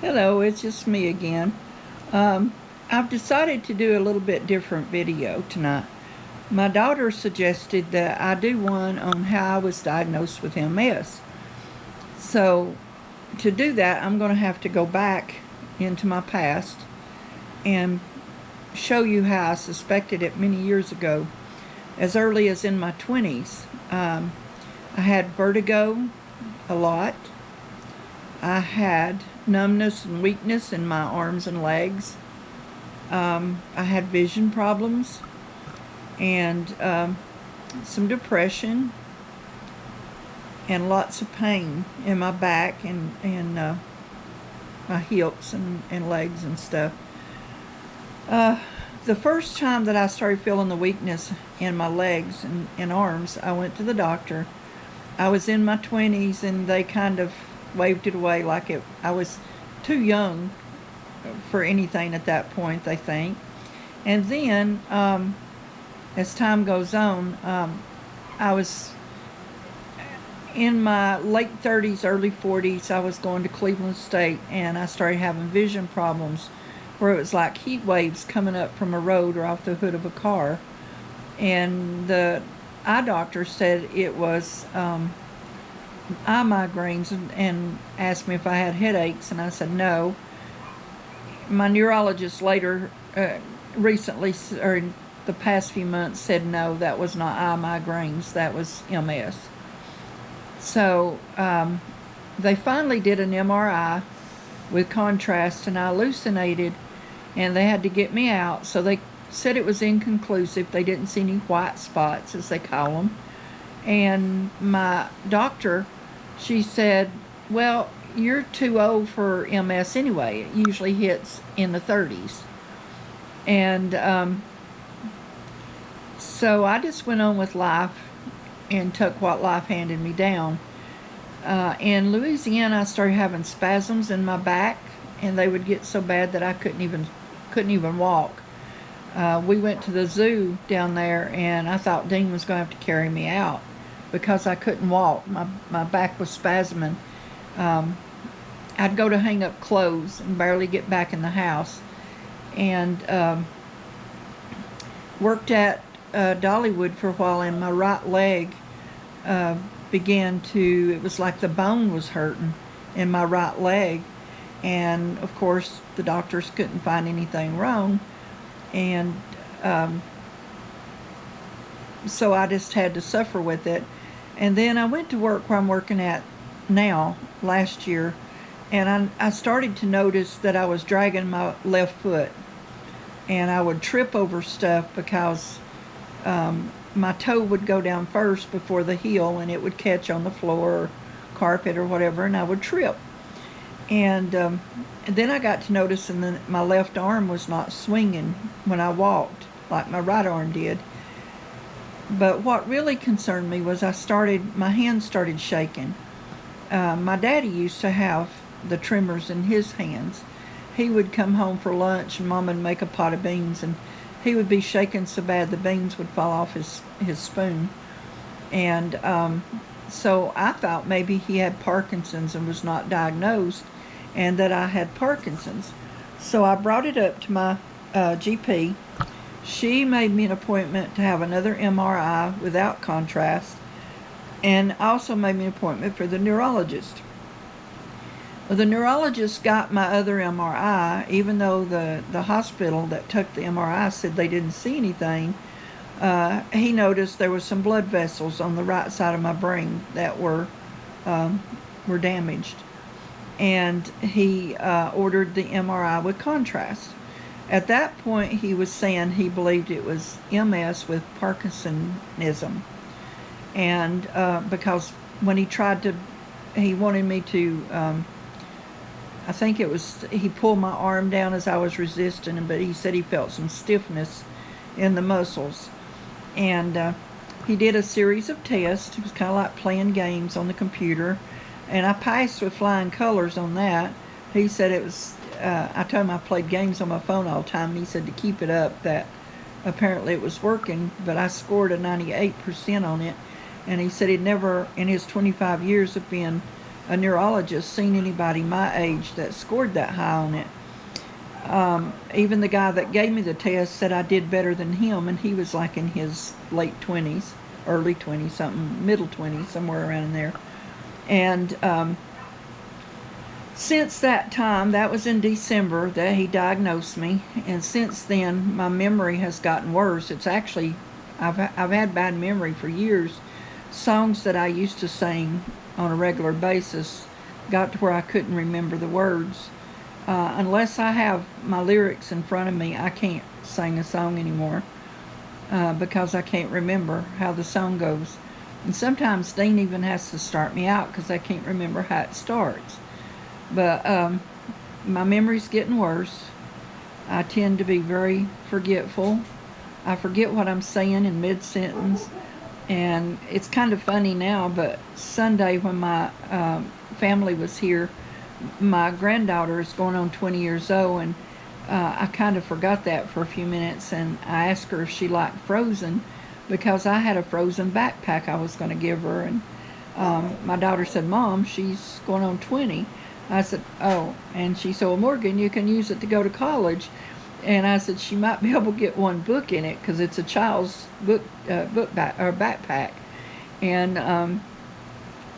Hello, it's just me again. Um, I've decided to do a little bit different video tonight. My daughter suggested that I do one on how I was diagnosed with MS. So to do that, I'm going to have to go back into my past and show you how I suspected it many years ago. As early as in my 20s, I had vertigo a lot. I had numbness and weakness in my arms and legs. I had vision problems and some depression and lots of pain in my back and my hips and legs and stuff. The first time that I started feeling the weakness in my legs and arms, I went to the doctor. I was in my 20s and they kind of waved it away like I was too young for anything at that point, they think. And then, as time goes on, I was in my late 30s, early 40s. I was going to Cleveland State, and I started having vision problems where it was like heat waves coming up from a road or off the hood of a car. And the eye doctor said it was eye migraines and asked me if I had headaches, and I said no. My neurologist later, recently, or in the past few months, said no, that was not eye migraines, that was MS. So they finally did an MRI with contrast, and I hallucinated, and they had to get me out. So they said it was inconclusive. They didn't see any white spots, as they call them. And my doctor, she said, well, you're too old for MS anyway. It usually hits in the 30s. And so I just went on with life and took what life handed me down. In Louisiana, I started having spasms in my back, and they would get so bad that I couldn't even walk. We went to the zoo down there, and I thought Dean was going to have to carry me out because I couldn't walk. My back was spasming. I'd go to hang up clothes and barely get back in the house. And worked at Dollywood for a while, and my right leg it was like the bone was hurting in my right leg. And of course, the doctors couldn't find anything wrong. And so I just had to suffer with it. And then I went to work where I'm working at now last year, and I started to notice that I was dragging my left foot, and I would trip over stuff because my toe would go down first before the heel, and it would catch on the floor or carpet or whatever, and I would trip. And then I got to noticing that my left arm was not swinging when I walked like my right arm did. But what really concerned me was my hands started shaking. My daddy used to have the tremors in his hands. He would come home for lunch, and Mom would make a pot of beans, and he would be shaking so bad the beans would fall off his spoon. And so I thought maybe he had Parkinson's and was not diagnosed, and that I had Parkinson's. So I brought it up to my GP. She made me an appointment to have another MRI without contrast, and also made me an appointment for the neurologist. Well, the neurologist got my other MRI, even though the hospital that took the MRI said they didn't see anything. He noticed there was some blood vessels on the right side of my brain that were damaged, and he ordered the MRI with contrast. At that point, he was saying he believed it was MS with Parkinsonism, and because when he wanted me to, I think it was, he pulled my arm down as I was resisting, but he said he felt some stiffness in the muscles. And he did a series of tests. It was kind of like playing games on the computer, and I passed with flying colors on that. He said it was, I told him I played games on my phone all the time, and he said to keep it up, that apparently it was working, but I scored a 98% on it. And he said he'd never, in his 25 years of being a neurologist seen anybody my age that scored that high on it. Even the guy that gave me the test said I did better than him, and he was like in his late 20s, early 20s, something, middle 20s, somewhere around in there. And since that time, that was in December that he diagnosed me, and since then my memory has gotten worse. It's actually, I've had bad memory for years. Songs that I used to sing on a regular basis got to where I couldn't remember the words. Unless I have my lyrics in front of me, I can't sing a song anymore because I can't remember how the song goes. And sometimes Dean even has to start me out because I can't remember how it starts. But my memory's getting worse. I tend to be very forgetful. I forget what I'm saying in mid-sentence. And it's kind of funny now, but Sunday when my family was here, my granddaughter is going on 20 years old, and I kind of forgot that for a few minutes, and I asked her if she liked Frozen because I had a Frozen backpack I was going to give her, and my daughter said, "Mom, she's going on 20." I said, "Oh," and she said, "Well, Morgan, you can use it to go to college." And I said she might be able to get one book in it because it's a child's backpack. And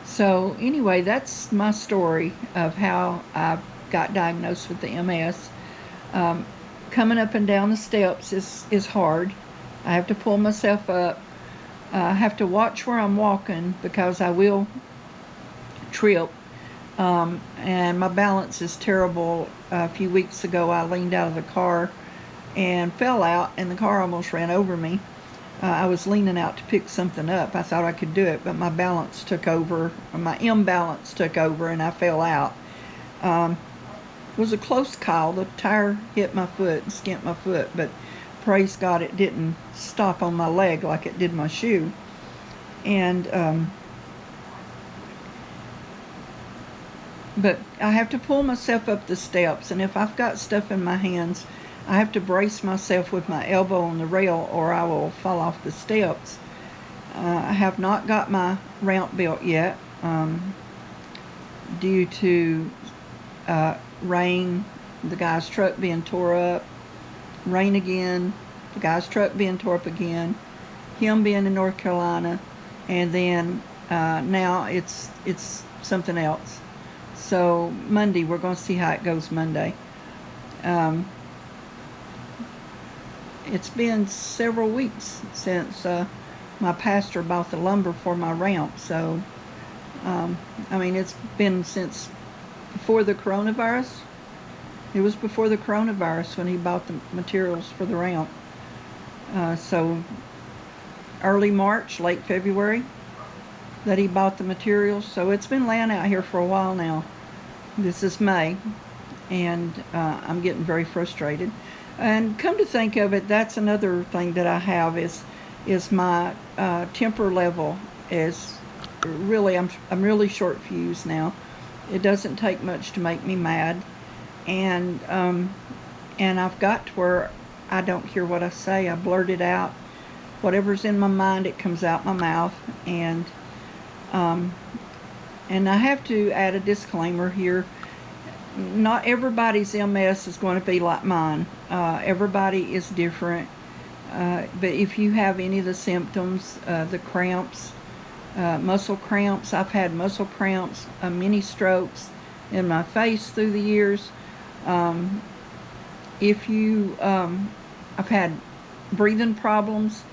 so anyway, that's my story of how I got diagnosed with the MS. Coming up and down the steps is hard. I have to pull myself up. I have to watch where I'm walking because I will trip. And my balance is terrible. A few weeks ago I leaned out of the car and fell out, and the car almost ran over me. I was leaning out to pick something up. I thought I could do it, but my balance took over, or my imbalance took over, and I fell out. It was a close call. The tire hit my foot and skinned my foot, but praise God it didn't stop on my leg like it did my shoe. And but I have to pull myself up the steps, and if I've got stuff in my hands, I have to brace myself with my elbow on the rail or I will fall off the steps. I have not got my ramp built yet due to rain, the guy's truck being tore up, rain again, the guy's truck being tore up again, him being in North Carolina, and then now it's something else. So Monday, we're going to see how it goes Monday. It's been several weeks since my pastor bought the lumber for my ramp. So, I mean, it's been since before the coronavirus. It was before the coronavirus when he bought the materials for the ramp. So early March, late February, that he bought the materials. So it's been laying out here for a while now. This is May, and I'm getting very frustrated. And come to think of it, that's another thing that I have is my temper level is really, I'm really short fused now. It doesn't take much to make me mad, and I've got to where I don't hear what I say. I blurt it out. Whatever's in my mind, it comes out my mouth, and I have to add a disclaimer here. Not everybody's MS is going to be like mine. Everybody is different. But if you have any of the symptoms, the cramps, muscle cramps, I've had muscle cramps, mini strokes in my face through the years. I've had breathing problems.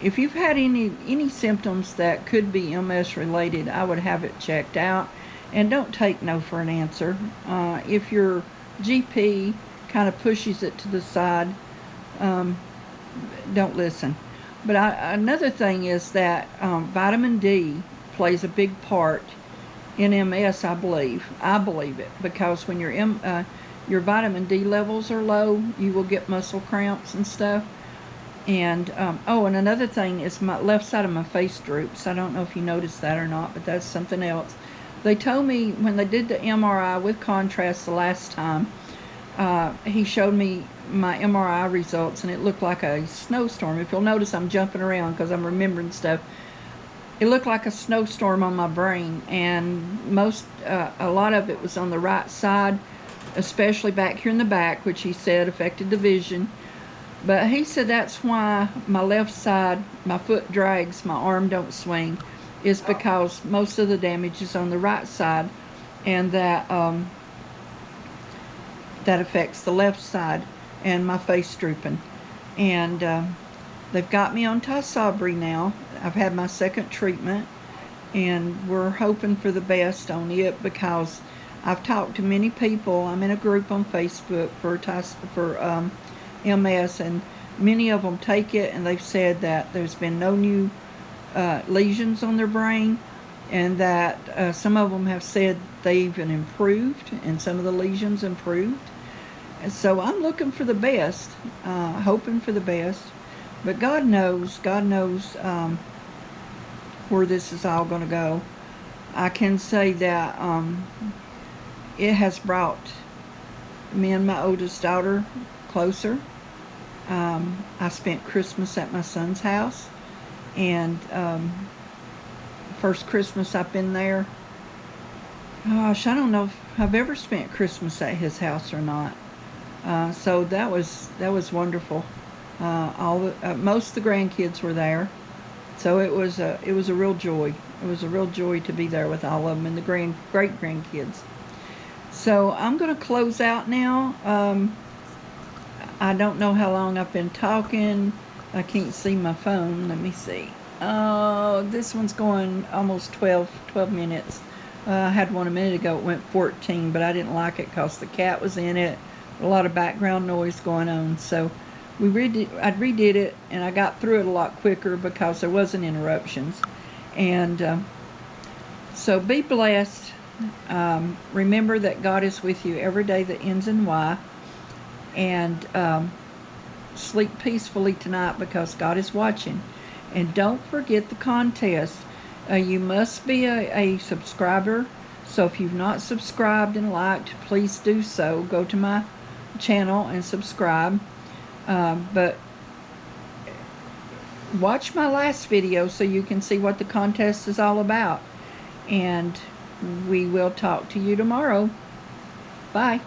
If you've had any symptoms that could be MS related, I would have it checked out. And don't take no for an answer. If your GP kind of pushes it to the side, don't listen. But another thing is that vitamin D plays a big part in MS, I believe. I believe it because when your vitamin D levels are low, you will get muscle cramps and stuff. And and another thing is my left side of my face droops. I don't know if you noticed that or not, but that's something else. They told me when they did the MRI with contrast the last time, he showed me my MRI results, and it looked like a snowstorm. If you'll notice, I'm jumping around because I'm remembering stuff. it looked like a snowstorm on my brain, and a lot of it was on the right side, especially back here in the back, which he said affected the vision. But he said that's why my left side, my foot drags, my arm don't swing, is because most of the damage is on the right side, and that that affects the left side, and my face drooping. And they've got me on Tysabri now. I've had my second treatment, and we're hoping for the best on it because I've talked to many people. I'm in a group on Facebook for MS, and many of them take it, and they've said that there's been no new lesions on their brain, and that some of them have said they even improved, and some of the lesions improved. And so I'm looking for the best, hoping for the best, but God knows where this is all going to go. I can say that it has brought me and my oldest daughter closer. I spent Christmas at my son's house, and first Christmas I've been there, gosh, I don't know if I've ever spent Christmas at his house or not. So that was wonderful. Most of the grandkids were there, so it was a real joy. It was a real joy to be there with all of them and the great grandkids. So I'm going to close out now. I don't know how long I've been talking. I can't see my phone. Let me see. Oh, this one's going almost 12 minutes. I had one a minute ago. It went 14, but I didn't like it because the cat was in it. A lot of background noise going on. So I redid it, and I got through it a lot quicker because there wasn't interruptions. And so be blessed. Remember that God is with you every day that ends in Y. And sleep peacefully tonight because God is watching. And don't forget the contest. You must be a subscriber. So if you've not subscribed and liked, please do so. Go to my channel and subscribe. But watch my last video so you can see what the contest is all about. And we will talk to you tomorrow. Bye.